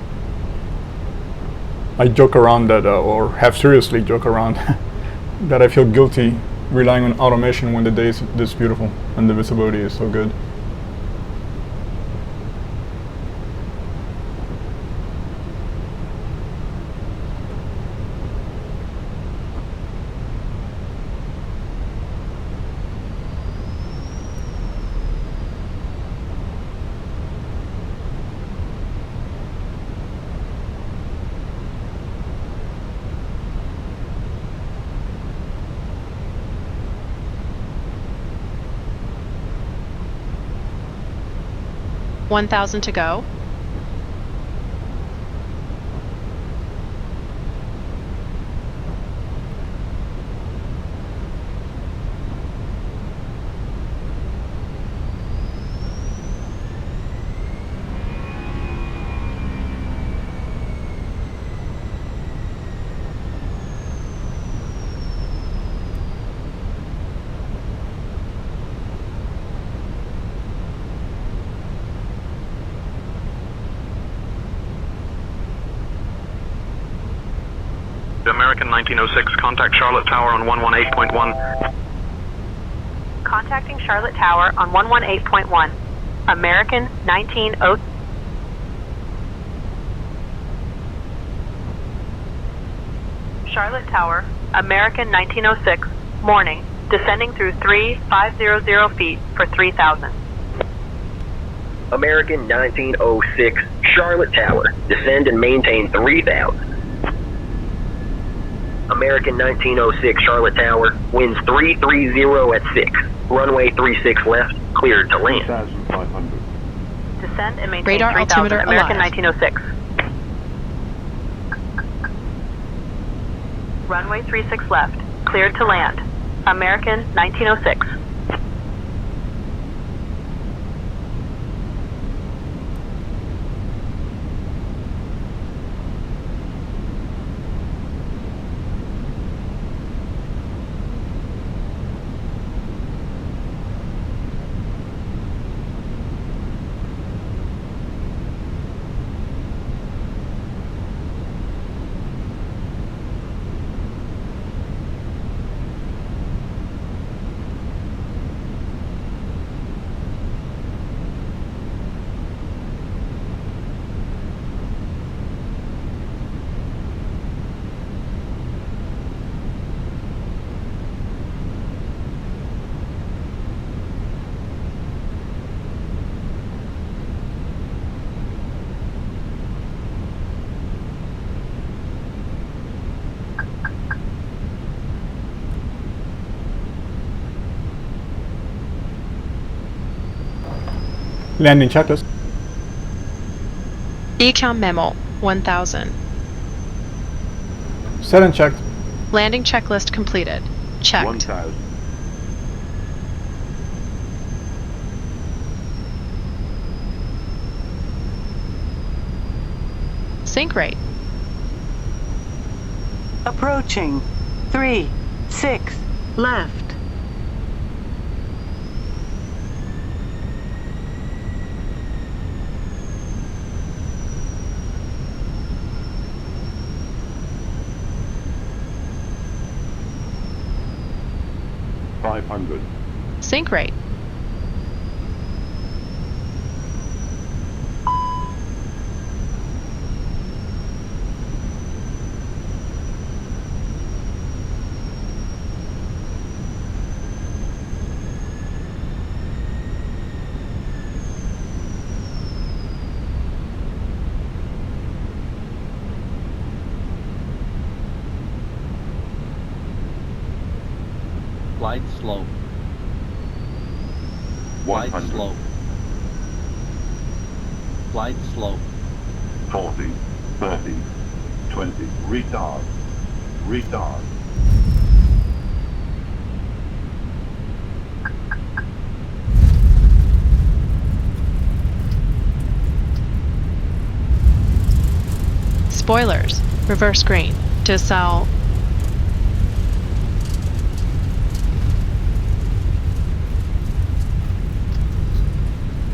[SPEAKER 1] I joke around that, or have seriously joke around, that I feel guilty relying on automation when the day is this beautiful and the visibility is so good.
[SPEAKER 6] $1,000 to go.
[SPEAKER 5] American 1906, contact Charlotte Tower on 118.1.
[SPEAKER 2] Contacting Charlotte Tower on 118.1. American 1906. Charlotte Tower, American 1906, morning, descending through 3500 feet for 3,000.
[SPEAKER 10] American 1906, Charlotte Tower, descend and maintain 3,000. American 1906, Charlotte Tower, winds 330 at 6, runway 36 left, cleared to land.
[SPEAKER 11] 2,500.
[SPEAKER 2] Descend and maintain
[SPEAKER 6] Radar
[SPEAKER 2] 3,000,
[SPEAKER 6] altimeter
[SPEAKER 2] American
[SPEAKER 6] alive.
[SPEAKER 2] 1906. Runway 36 left, cleared to land, American 1906.
[SPEAKER 1] Landing checklist.
[SPEAKER 6] Ecom memo 1000.
[SPEAKER 1] Set and checked.
[SPEAKER 6] Landing checklist completed. Checked.
[SPEAKER 11] 1,000.
[SPEAKER 6] Sync rate.
[SPEAKER 9] Approaching. 3, 6, left.
[SPEAKER 11] $500.
[SPEAKER 6] Sync rate.
[SPEAKER 12] Flight slope. Flight
[SPEAKER 11] 100.
[SPEAKER 12] slope. Flight slope.
[SPEAKER 11] 40, 30, 20. Retard. Retard.
[SPEAKER 6] Spoilers. Reverse green. To sell.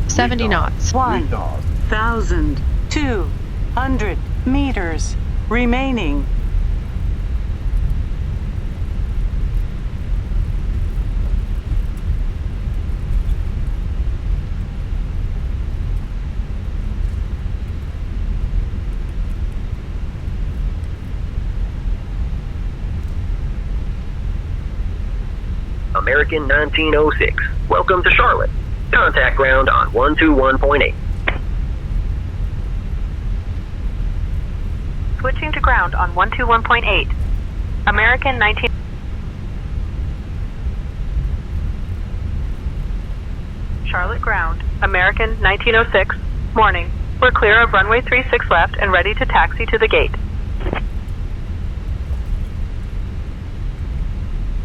[SPEAKER 6] $70 knots.
[SPEAKER 9] 1,200 meters remaining.
[SPEAKER 10] American 1906, welcome to Charlotte. Contact ground on 121.8.
[SPEAKER 2] Switching to ground on 121.8. American 19. Charlotte ground, American 1906, morning. We're clear of runway 36 left and ready to taxi to the gate.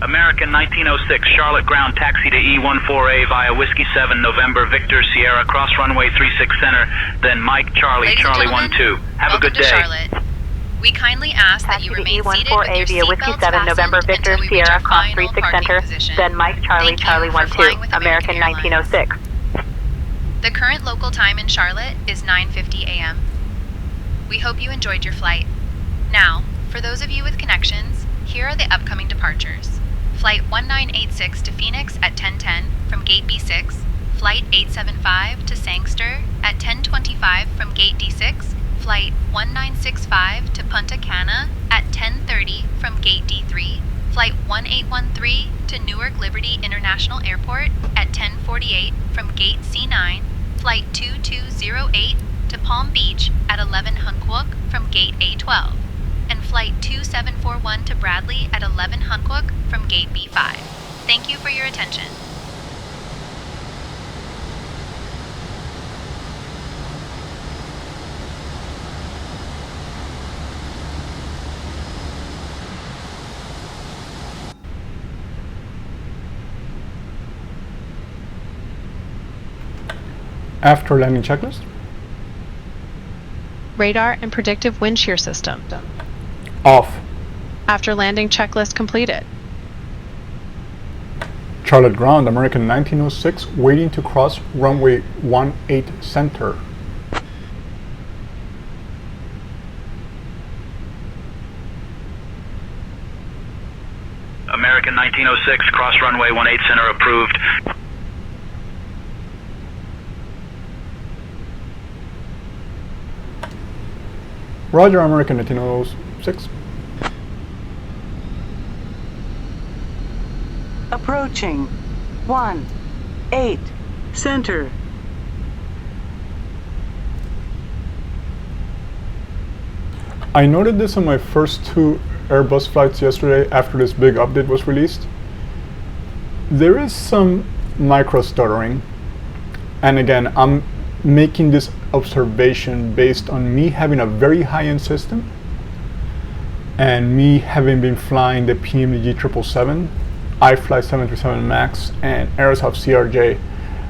[SPEAKER 13] American 1906, Charlotte ground, taxi to E14A via Whiskey 7, November, Victor, Sierra, cross runway 36 center, then Mike, Charlie,
[SPEAKER 8] Ladies
[SPEAKER 13] Charlie
[SPEAKER 8] and
[SPEAKER 13] 12. Have a good
[SPEAKER 8] welcome to
[SPEAKER 13] day.
[SPEAKER 8] Charlotte. We kindly ask that
[SPEAKER 2] Taxi
[SPEAKER 8] you
[SPEAKER 2] to
[SPEAKER 8] remain seated with
[SPEAKER 2] E14A
[SPEAKER 8] your
[SPEAKER 2] via Whiskey
[SPEAKER 8] seatbelts
[SPEAKER 2] 7, November,
[SPEAKER 8] fastened
[SPEAKER 2] Victor,
[SPEAKER 8] until we reach
[SPEAKER 2] Sierra,
[SPEAKER 8] our
[SPEAKER 2] cross
[SPEAKER 8] final
[SPEAKER 2] 36
[SPEAKER 8] parking
[SPEAKER 2] center,
[SPEAKER 8] position.
[SPEAKER 2] then Mike, Charlie,
[SPEAKER 8] Thank you
[SPEAKER 2] Charlie
[SPEAKER 8] for
[SPEAKER 2] 12,
[SPEAKER 8] flying with
[SPEAKER 2] American
[SPEAKER 8] American
[SPEAKER 2] 1906.
[SPEAKER 8] The current local time in Charlotte is 9:50 a.m. We hope you enjoyed your flight. Now, For those of you with connections, here are the upcoming departures. Flight 1986 to Phoenix at 10:10 from Gate B6, Flight 875 to Sangster at 10:25 from Gate D6, Flight 1965 to Punta Cana at 10:30 from Gate D3, Flight 1813 to Newark Liberty International Airport at 10:48 from Gate C9, Flight 2208 to Palm Beach at 11 Hunquook from Gate A12, and Flight 2741 to Bradley at 11 Hunquook from Gate B5. Thank you for your attention.
[SPEAKER 1] After landing checklist.
[SPEAKER 6] Radar and predictive wind shear system.
[SPEAKER 1] Off.
[SPEAKER 6] After landing checklist completed.
[SPEAKER 1] Charlotte ground, American 1906, waiting to cross runway 18 center.
[SPEAKER 13] American 1906, cross runway 18 center approved.
[SPEAKER 1] Roger, American 1906.
[SPEAKER 9] Approaching 18 center.
[SPEAKER 1] I noted this on my first 2 Airbus flights yesterday after this big update was released. There is some microstuttering, and again, I'm making this observation based on me having a very high-end system and me having been flying the PMDG 777. I fly 737 MAX and Airlines have CRJ.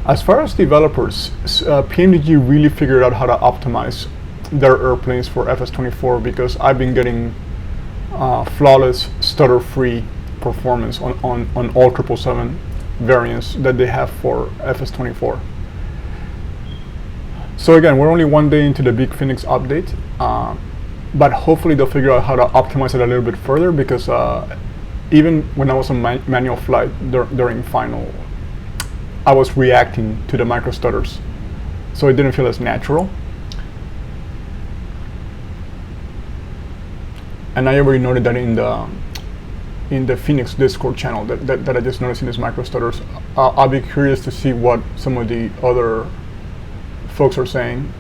[SPEAKER 1] As far as developers, PMDG really figured out how to optimize their airplanes for FS24 because I've been getting flawless, stutter-free performance on all 777 variants that they have for FS24. So again, we're only 1 day into the big Fenix update, but hopefully they'll figure out how to optimize it a little bit further because even when I was on manual flight during final, I was reacting to the micro stutters, so it didn't feel as natural. And I already noted that in the Fenix Discord channel that I just noticed in these micro stutters. I'll be curious to see what some of the other folks are saying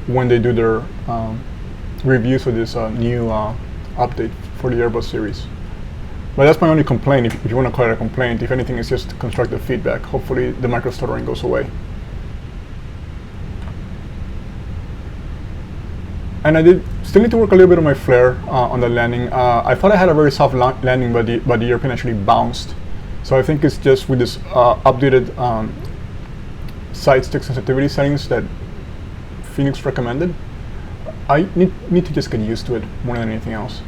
[SPEAKER 1] when they do their reviews of this new update for the Airbus series. But that's my only complaint, if you want to call it a complaint. If anything, it's just constructive feedback. Hopefully the microstuttering goes away. And I still need to work a little bit on my flare on the landing. I thought I had a very soft landing, but the airplane actually bounced. So I think it's just with this updated side stick sensitivity settings that Fenix recommended. I need to just get used to it more than anything else.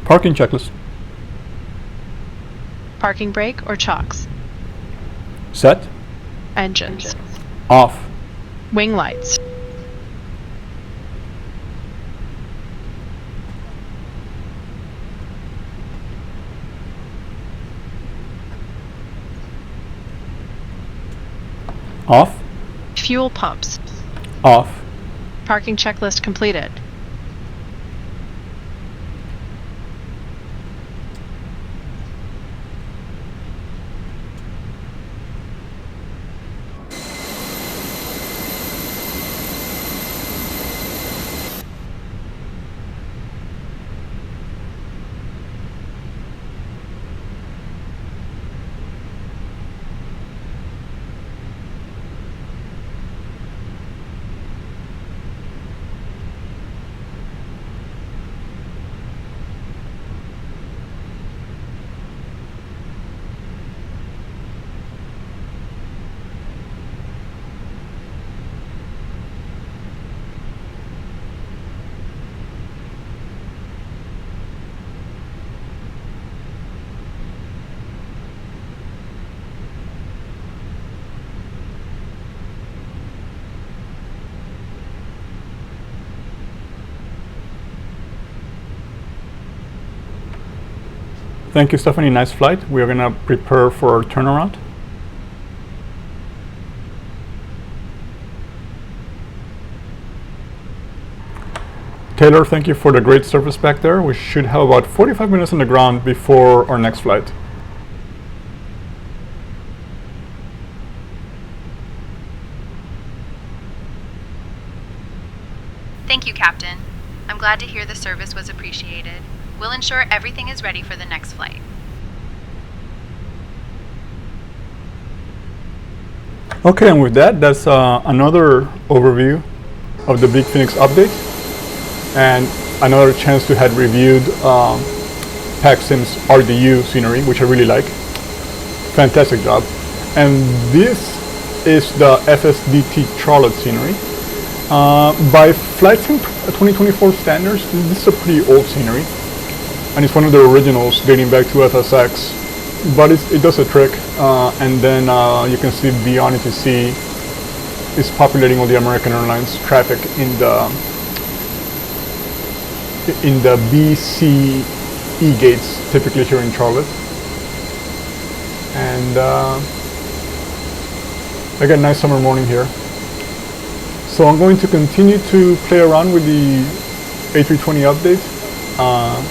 [SPEAKER 1] Parking checklist.
[SPEAKER 6] Parking brake or chocks?
[SPEAKER 1] Set.
[SPEAKER 6] Engines.
[SPEAKER 1] Off.
[SPEAKER 6] Wing lights.
[SPEAKER 1] Off.
[SPEAKER 6] Fuel pumps.
[SPEAKER 1] Off.
[SPEAKER 6] Parking checklist completed.
[SPEAKER 1] Thank you, Stephanie. Nice flight. We are going to prepare for our turnaround. Taylor, thank you for the great service back there. We should have about 45 minutes on the ground before our next flight.
[SPEAKER 8] Thank you, Captain. I'm glad to hear the service was appreciated. We'll ensure everything is ready for the next flight.
[SPEAKER 1] Okay, and with that, that's another overview of the Big Fenix update and another chance to have reviewed PacSim's RDU scenery, which I really like. Fantastic job. And this is the FSDT Charlotte scenery. By Flight Sim 2024 standards, this is a pretty old scenery. And it's one of the originals dating back to FSX, but it does a trick. And then you can see beyond it, you see it's populating all the American Airlines traffic in the BCE gates, typically here in Charlotte. And again, nice summer morning here. So I'm going to continue to play around with the A320 update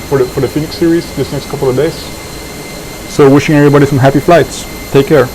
[SPEAKER 1] for the Fenix series this next couple of days. So wishing everybody some happy flights. Take care.